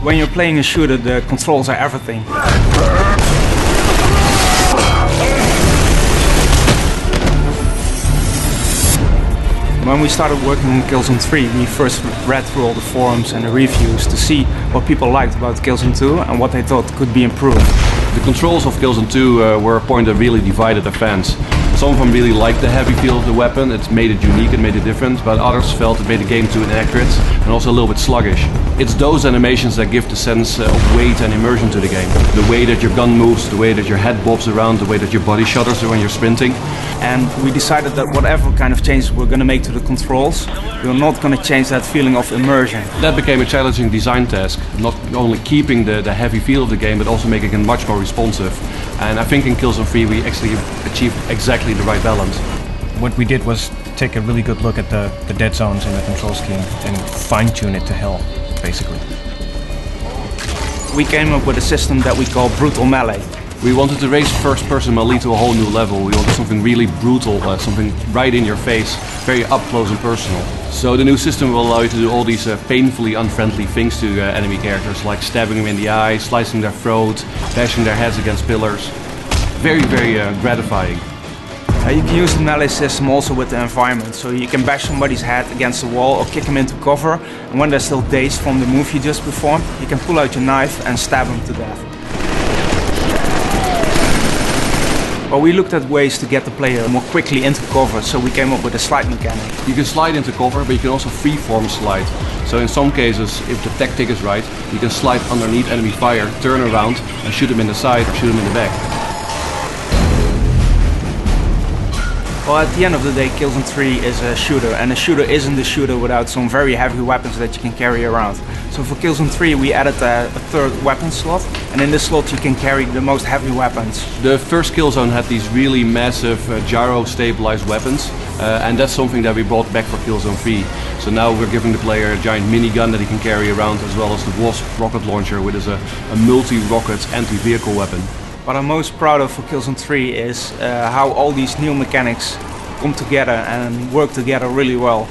When you're playing a shooter, the controls are everything. When we started working on Killzone 3, we first read through all the forums and the reviews to see what people liked about Killzone 2 and what they thought could be improved. The controls of Killzone 2 were a point that really divided the fans. Some of them really liked the heavy feel of the weapon, it made it unique, it made it different, but others felt it made the game too inaccurate and also a little bit sluggish. It's those animations that give the sense of weight and immersion to the game. The way that your gun moves, the way that your head bobs around, the way that your body shudders when you're sprinting. And we decided that whatever kind of changes we're going to make to the controls, we're not going to change that feeling of immersion. That became a challenging design task, not only keeping the heavy feel of the game, but also making it much more responsive. And I think in Killzone 3 we actually achieved exactly the right balance. What we did was take a really good look at the dead zones in the control scheme and fine-tune it to hell, basically. We came up with a system that we call brutal melee. We wanted to raise first-person melee to a whole new level. We wanted something really brutal, something right in your face, very up close and personal. So the new system will allow you to do all these painfully unfriendly things to enemy characters, like stabbing them in the eye, slicing their throat, bashing their heads against pillars. Very, very gratifying. You can use the melee system also with the environment, so you can bash somebody's head against the wall or kick them into cover, and when they're still dazed from the move you just performed, you can pull out your knife and stab them to death. Well, we looked at ways to get the player more quickly into cover, so we came up with a slide mechanic. You can slide into cover, but you can also freeform slide. So in some cases, if the tactic is right, you can slide underneath enemy fire, turn around and shoot them in the side or shoot them in the back. Well, at the end of the day, Killzone 3 is a shooter, and a shooter isn't a shooter without some very heavy weapons that you can carry around. So for Killzone 3 we added a third weapon slot, and in this slot you can carry the most heavy weapons. The first Killzone had these really massive gyro-stabilized weapons, and that's something that we brought back for Killzone 3. So now we're giving the player a giant minigun that he can carry around, as well as the W.A.S.P rocket launcher, which is a multi-rocket anti-vehicle weapon. What I'm most proud of for Killzone 3 is how all these new mechanics come together and work together really well.